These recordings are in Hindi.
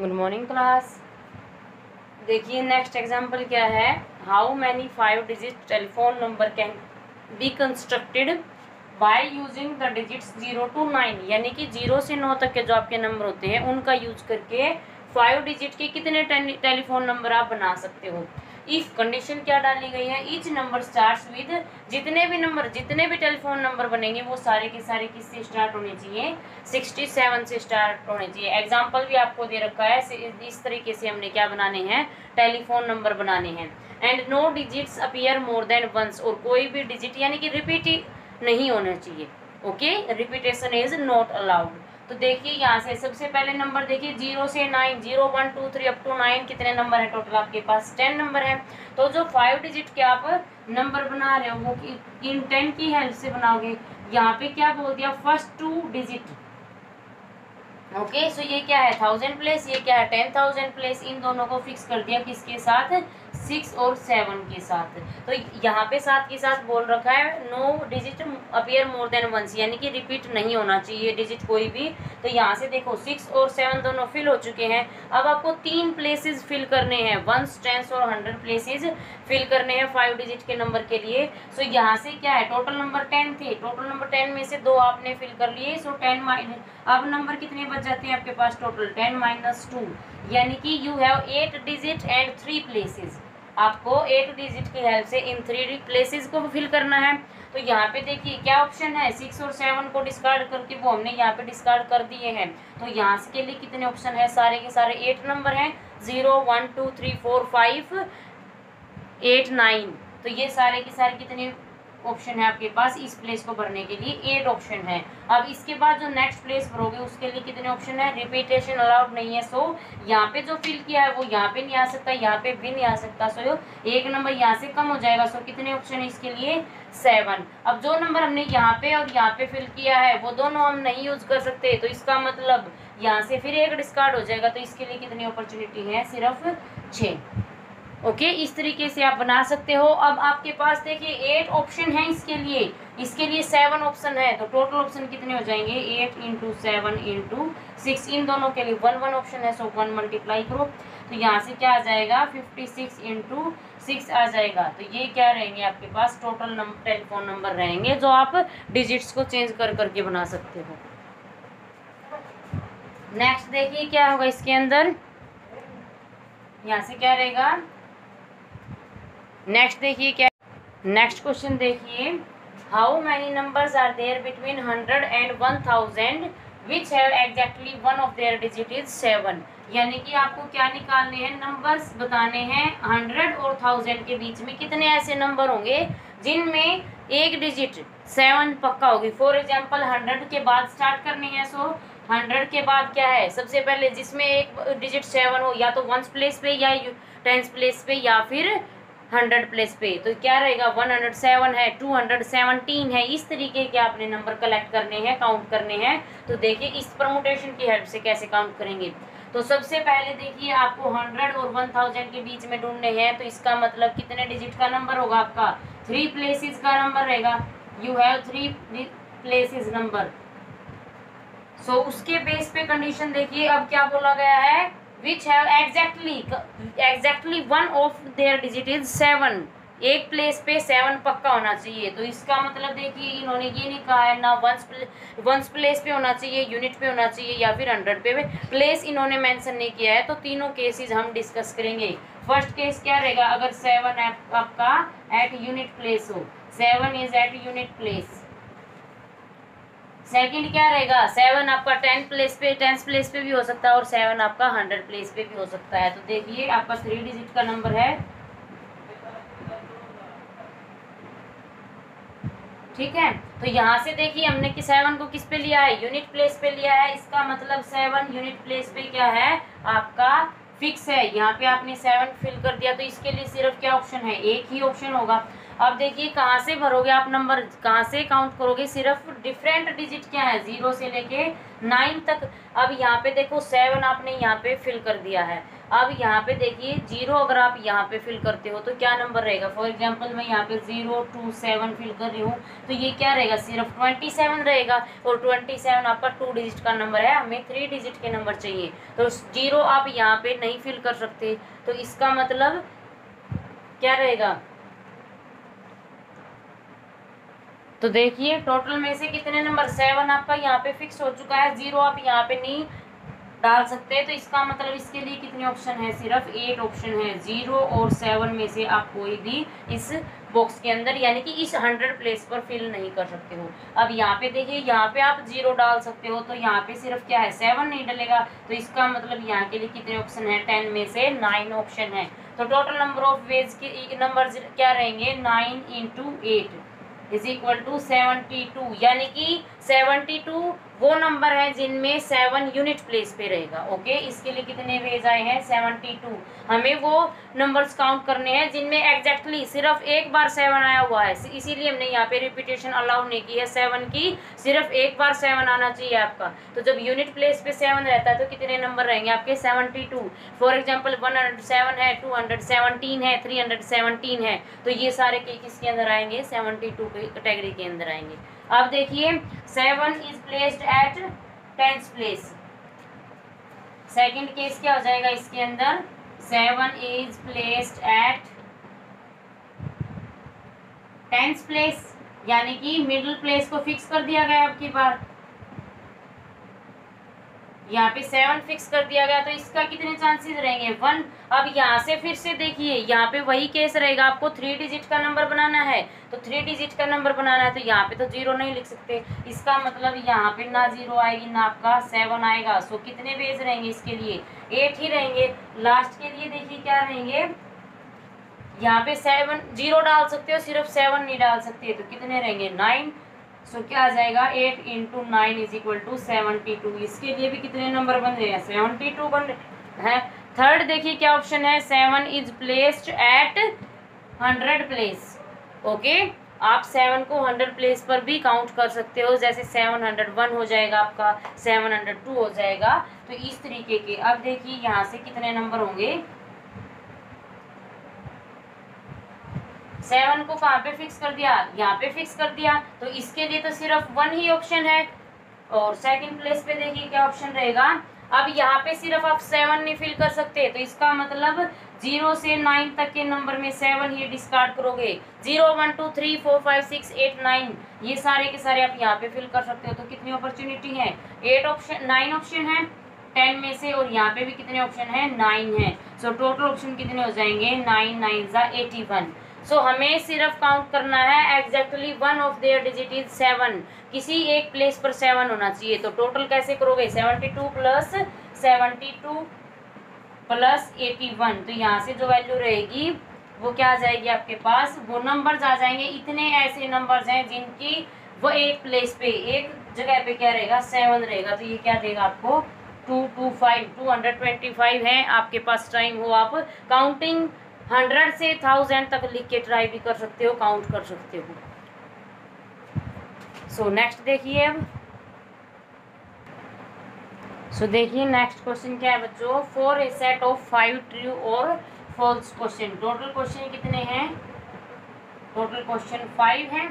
Good morning class. देखिए नेक्स्ट एग्जाम्पल क्या है। How many 5 digit telephone number can be constructed by using the digits 0 to 9, यानी कि 0 से 9 तक के जो आपके नंबर होते हैं उनका यूज करके 5 डिजिट के कितने टेलीफोन नंबर आप बना सकते हो। इफ कंडीशन क्या डाली गई है, ईच नंबर स्टार्ट्स विद, जितने भी टेलीफोन नंबर बनेंगे वो सारे के सारे किससे स्टार्ट होने चाहिए, 67 से स्टार्ट होने चाहिए। एग्जाम्पल भी आपको दे रखा है, इस तरीके से हमने क्या बनाने हैं, टेलीफोन नंबर बनाने हैं। And no digits appear more than once, और कोई भी डिजिट यानी कि रिपीट नहीं होना चाहिए। Okay, repetition is not allowed. तो देखिए यहाँ से सबसे पहले नंबर देखिए 0 से 9, 0 1 2 3 अप टू 9 कितने नंबर है टोटल, आपके पास 10 नंबर है। तो जो 5 डिजिट के आप नंबर बना रहे हो वो इन 10 की हेल्प से बनाओगे। यहाँ पे क्या बोल दिया, फर्स्ट 2 डिजिट। ओके, सो ये क्या है 1000 प्लेस, ये क्या है 10,000 प्लेस। इन दोनों को फिक्स कर दिया किसके साथ, 6 और 7 के साथ। तो यहाँ पे 7 के साथ बोल रखा है no digit appear more than once, यानी कि रिपीट नहीं होना चाहिए डिजिट कोई भी। तो यहाँ से देखो 6 और 7 दोनों फिल हो चुके हैं। अब आपको 3 प्लेसेस फिल करने हैं, 1, 10 और 100 प्लेसेस फिल करने हैं 5 डिजिट के नंबर के लिए। सो यहाँ से क्या है, टोटल नंबर 10 थे, टोटल नंबर 10 में से 2 आपने फिल कर लिए। सो 10 अब नंबर कितने बच जाते हैं आपके पास, टोटल 10 - 2, यानी कि you have 8 digit and 3 places. आपको 8 डिजिट की हेल्प से इन 3 प्लेसेस को फिल करना है। तो यहाँ पे देखिए क्या ऑप्शन है, 6 और 7 को डिस्कार्ड करके वो हमने यहाँ पे डिस्कार्ड कर दिए हैं। तो यहाँ के लिए कितने ऑप्शन है, सारे के सारे 8 नंबर हैं, 0 1 2 3 4 5 8 9। तो ये सारे के सारे कितने ऑप्शन है आपके पास, इस प्लेस को भरने के लिए 8 ऑप्शन है। अब इसके बाद जो नेक्स्ट प्लेस भरोगे उसके लिए कितने ऑप्शन है, रिपीटेशन अलाउड नहीं है। सो यहाँ पे जो फिल किया है वो यहाँ पे नहीं आ सकता, यहाँ पे भी नहीं आ सकता। सो एक नंबर यहाँ से कम हो जाएगा। सो कितने ऑप्शन है इसके लिए, 7। अब जो नंबर हमने यहाँ पे और यहाँ पे फिल किया है वो दोनों हम नहीं यूज कर सकते, तो इसका मतलब यहाँ से फिर एक डिस्कार्ड हो जाएगा। तो इसके लिए कितनी अपॉर्चुनिटी है, सिर्फ 6। ओके, इस तरीके से आप बना सकते हो। अब आपके पास देखिए 8 ऑप्शन है इसके लिए 7 ऑप्शन है। तो टोटल ऑप्शन कितने हो जाएंगे, 8 × 7 × 6। इन दोनों के लिए 1 1 ऑप्शन है। सो 1 मल्टीप्लाई करो, तो यहाँ से क्या आ जाएगा, 56 × 6 आ जाएगा। तो ये क्या रहेंगे आपके पास, टोटल टेलीफोन नंबर रहेंगे जो आप डिजिट्स को चेंज कर करके बना सकते हो। नेक्स्ट देखिए क्या होगा इसके अंदर, यहाँ से क्या रहेगा, नेक्स्ट देखिए क्या, नेक्स्ट क्वेश्चन देखिए, how many numbers are there between 100 and 1000 which have exactly one of their digit is 7। यानी कि आपको क्या निकालने हैं, नंबर्स बताने हैं 100 और 1000 के बीच में कितने ऐसे नंबर होंगे जिनमें एक डिजिट 7 पक्का होगी। फॉर एग्जाम्पल 100 के बाद स्टार्ट करनी है। सो 100 के बाद क्या है, सबसे पहले जिसमें एक डिजिट 7 हो, या तो 1 प्लेस पे या 10 प्लेस पे या फिर 100 प्लेस पे। तो क्या रहेगा, 107 है, 217 है। इस तरीके के आपने नंबर कलेक्ट करने हैं, काउंट करने हैं। तो देखिए इस परमुटेशन की हेल्प से कैसे काउंट करेंगे। तो सबसे पहले देखिए आपको 100 और 1000 के बीच में ढूंढने हैं। तो इसका मतलब कितने डिजिट का नंबर होगा आपका, 3 प्लेसेस का नंबर रहेगा। You have 3 places number. So उसके बेस पे कंडीशन देखिए, अब क्या बोला गया है, which have exactly one of their digit is 7। एक प्लेस पे 7 पक्का होना चाहिए। तो इसका मतलब देखिए इन्होंने ये नहीं कहा है ना वंस प्लेस पे होना चाहिए, यूनिट पे होना चाहिए या फिर 100 पे प्लेस इन्होंने मेंशन नहीं किया है। तो तीनों केसेस हम डिस्कस करेंगे। फर्स्ट केस क्या रहेगा, अगर 7 आपका एट यूनिट प्लेस हो, 7 is at unit place. Second क्या रहेगा, 7 आपका 10 प्लेस पे भी हो सकता है और 7 आपका 100 प्लेस पे भी हो सकता है। तो देखिए आपका 3 डिजिट का नंबर है, ठीक है। तो यहाँ से देखिए हमने कि 7 को किस पे लिया है, यूनिट प्लेस पे लिया है। इसका मतलब 7 यूनिट प्लेस पे क्या है आपका, फिक्स है। यहाँ पे आपने 7 फिल कर दिया। तो इसके लिए सिर्फ क्या ऑप्शन है, एक ही ऑप्शन होगा। अब देखिए कहाँ से भरोगे आप नंबर, कहाँ से काउंट करोगे, सिर्फ डिफरेंट डिजिट क्या है 0 से लेके 9 तक। अब यहाँ पे देखो 7 आपने यहाँ पे फिल कर दिया है। अब यहाँ पे देखिए 0 अगर आप यहाँ पे फिल करते हो तो क्या नंबर रहेगा। फॉर एग्जांपल मैं यहाँ पे 0 2 7 फिल कर रही हूँ तो ये क्या रहेगा, सिर्फ 27 रहेगा। और 27 आपका 2 डिजिट का नंबर है, हमें 3 डिजिट के नंबर चाहिए। तो 0 आप यहाँ पे नहीं फिल कर सकते, तो इसका मतलब क्या रहेगा। तो देखिए टोटल में से कितने नंबर, 7 आपका यहाँ पे फिक्स हो चुका है, 0 आप यहाँ पे नहीं डाल सकते। तो इसका मतलब इसके लिए कितने ऑप्शन है, सिर्फ 8 ऑप्शन है। 0 और 7 में से आप कोई भी इस बॉक्स के अंदर यानी कि इस 100 प्लेस पर फिल नहीं कर सकते हो। अब यहाँ पे देखिए यहाँ पे आप 0 डाल सकते हो, तो यहाँ पे सिर्फ क्या है 7 नहीं डलेगा। तो इसका मतलब यहाँ के लिए कितने ऑप्शन है, 10 में से 9 ऑप्शन है। तो टोटल नंबर ऑफ वेज के नंबर क्या रहेंगे, 9 × 8 इज इक्वल टू 72। यानी कि 72 वो नंबर है जिनमें 7 यूनिट प्लेस पे रहेगा। ओके, इसके लिए कितने वेज आए हैं, 72। हमें वो नंबर्स काउंट करने हैं जिनमें एग्जैक्टली सिर्फ एक बार 7 आया हुआ है, इसीलिए हमने यहाँ पे रिपीटेशन अलाउ नहीं की है 7 की, सिर्फ एक बार 7 आना चाहिए आपका। तो जब यूनिट प्लेस पे 7 रहता है तो कितने नंबर रहेंगे आपके, 72। फॉर एग्जाम्पल 107 है, 217 है, 317 है, तो ये सारे किसके अंदर आएंगे, 72 कैटेगरी के अंदर आएंगे। अब देखिए 7 is placed at 10th place. Second case क्या हो जाएगा इसके अंदर, 7 is placed at 10th place, यानी कि मिडिल प्लेस को फिक्स कर दिया गया। अब की बार यहाँ पे 7 फिक्स कर दिया गया, तो इसका कितने चांसेस रहेंगे, 1। अब यहाँ से फिर से देखिए यहाँ पे वही केस रहेगा, आपको 3 डिजिट का नंबर बनाना है। तो 3 डिजिट का नंबर बनाना है तो यहाँ पे तो 0 नहीं लिख सकते, इसका मतलब यहाँ पे ना 0 आएगी ना आपका 7 आएगा। सो कितने वेज रहेंगे इसके लिए, 8 ही रहेंगे। लास्ट के लिए देखिए क्या रहेंगे, यहाँ पे 7 0 डाल सकते हो, सिर्फ 7 नहीं डाल सकते, तो कितने रहेंगे 9। सो क्या आ जाएगा, 8 × 9 इज इक्वल टू 72। इसके लिए भी कितने नंबर बन रहे हैं, 72 बन रहे हैं। थर्ड देखिए क्या ऑप्शन है, 7 is placed at 100 place. Okay, आप 7 को 100 प्लेस पर भी काउंट कर सकते हो, जैसे 701 हो जाएगा आपका, 702 हो जाएगा, तो इस तरीके के। अब देखिए यहाँ से कितने नंबर होंगे, 7 को कहाँ पे फिक्स कर दिया, यहाँ पे फिक्स कर दिया, तो इसके लिए तो सिर्फ 1 ही ऑप्शन है। और सेकंड प्लेस पे देखिए क्या ऑप्शन रहेगा। अब यहाँ पे सिर्फ आप 7 नहीं फिल कर सकते, तो इसका मतलब 0 से 9 तक के नंबर में 7 ही डिस्कार्ड करोगे। 0 1 2 3 4 5 6 8 9 ये सारे के सारे आप यहाँ पे फिल कर सकते हो। तो कितनी अपॉर्चुनिटी है, 8 ऑप्शन, 9 ऑप्शन है 10 में से, और यहाँ पे भी कितने ऑप्शन है, 9 है। सो टोटल ऑप्शन कितने हो जाएंगे, 9 9 81। सो हमें सिर्फ काउंट करना है exactly 1 of their digit is 7, किसी एक प्लेस पर 7 होना चाहिए। तो टोटल कैसे करोगे, 72 प्लस 72 प्लस 81, तो यहाँ से जो वैल्यू रहेगी वो क्या आ जाएगी आपके पास, वो नंबर्स आ जाएंगे। इतने ऐसे नंबर्स हैं जिनकी वो एक प्लेस पे, एक जगह पे क्या रहेगा, 7 रहेगा। तो ये क्या देगा आपको, 225 225 है आपके पास। टाइम हो आप काउंटिंग 100 से 1000 तक लिख के ट्राई भी कर सकते हो, काउंट कर सकते हो। सो नेक्स्ट देखिए अब। सो देखिए नेक्स्ट क्वेश्चन क्या है बच्चों, for a set of 5 true और फॉल्स क्वेश्चन। टोटल क्वेश्चन कितने हैं, टोटल क्वेश्चन 5 हैं।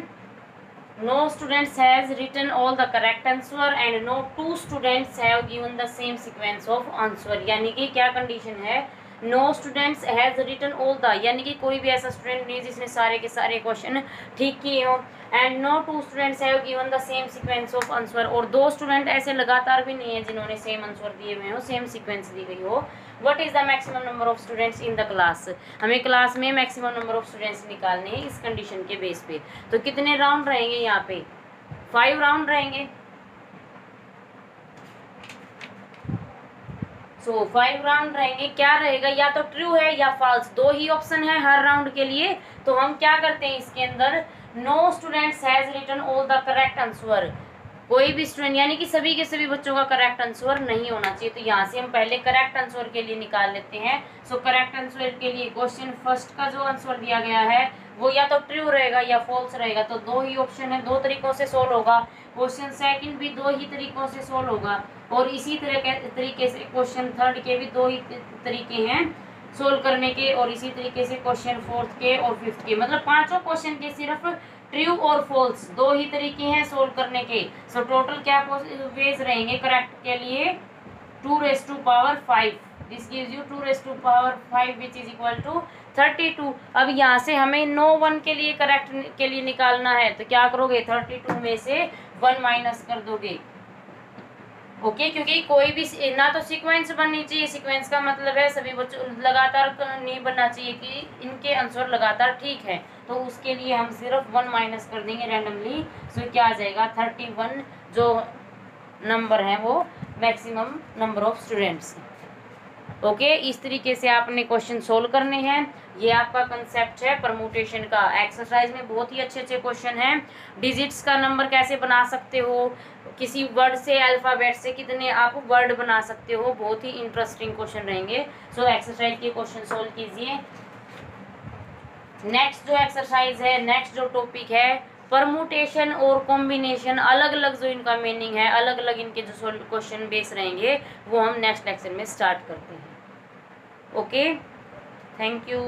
No students has written all the correct answer and no 2 students have given the same sequence of answer। यानी कि क्या कंडीशन है, no students has written all the, यानी कि कोई भी ऐसा स्टूडेंट नहीं जिसने सारे के सारे क्वेश्चन ठीक किए हो। And no 2 students have given the same sequence of answer, और 2 स्टूडेंट ऐसे लगातार भी नहीं है जिन्होंने सेम आंसर दिए हुए हो, सेम सीक्वेंस दी गई हो। What is the maximum number of students in the class, हमें क्लास में मैक्सिमम नंबर ऑफ स्टूडेंट्स निकालने हैं इस कंडीशन के बेस पे। तो कितने राउंड रहेंगे यहाँ पे, 5 राउंड रहेंगे। सो 5 राउंड रहेंगे, क्या रहेगा, या तो ट्रू है या फॉल्स, 2 ही ऑप्शन है हर राउंड के लिए। तो हम क्या करते हैं इसके अंदर, no students has written all the correct answer, कोई भी स्टूडेंट यानी कि सभी के सभी बच्चों का करेक्ट आंसर नहीं होना चाहिए। तो यहाँ से हम पहले करेक्ट आंसर के लिए निकाल लेते हैं। सो करेक्ट आंसर के लिए क्वेश्चन फर्स्ट का जो आंसर दिया गया है वो या तो ट्रू रहेगा या फॉल्स रहेगा। तो दो ही ऑप्शन है, दो तरीकों से सोल्व होगा। क्वेश्चन सेकंड भी दो ही तरीकों से सोल्व होगा और इसी तरीके से क्वेश्चन थर्ड के भी दो ही तरीके हैं सोल्व करने के, और इसी तरीके से क्वेश्चन फोर्थ के और फिफ्थ के, मतलब पांचों क्वेश्चन के सिर्फ ट्रू और फॉल्स दो ही तरीके हैं सोल्व करने के। सो टोटल क्या वेज रहेंगे करेक्ट के लिए? 2⁵ this gives you 2⁵ which is equal to 32। अब यहाँ से हमें नो 1 के लिए करेक्ट के लिए निकालना है, तो क्या करोगे? 32 में से 1 माइनस कर दोगे। ओके क्योंकि कोई भी ना तो सीक्वेंस बननी चाहिए, सीक्वेंस का मतलब है सभी बच्चों लगातार नहीं बनना चाहिए कि इनके आंसर लगातार ठीक है। तो उसके लिए हम सिर्फ 1 माइनस कर देंगे रैंडमली। सो क्या आ जाएगा? 31 जो नंबर है वो maximum number of students. Okay इस तरीके से आपने क्वेश्चन सोल्व करने हैं। ये आपका कंसेप्ट है परमुटेशन का। एक्सरसाइज में बहुत ही अच्छे अच्छे क्वेश्चन हैं। डिजिट्स का नंबर कैसे बना सकते हो, किसी वर्ड से अल्फ़ाबेट से कितने आप वर्ड बना सकते हो, बहुत ही इंटरेस्टिंग क्वेश्चन रहेंगे। सो एक्सरसाइज के क्वेश्चन सोल्व कीजिए। नेक्स्ट जो एक्सरसाइज है, नेक्स्ट जो टॉपिक है परमुटेशन और कॉम्बिनेशन, अलग अलग जो इनका मीनिंग है, अलग अलग इनके जो क्वेश्चन बेस रहेंगे वो हम नेक्स्ट लेक्चर में स्टार्ट करते हैं। Okay thank you.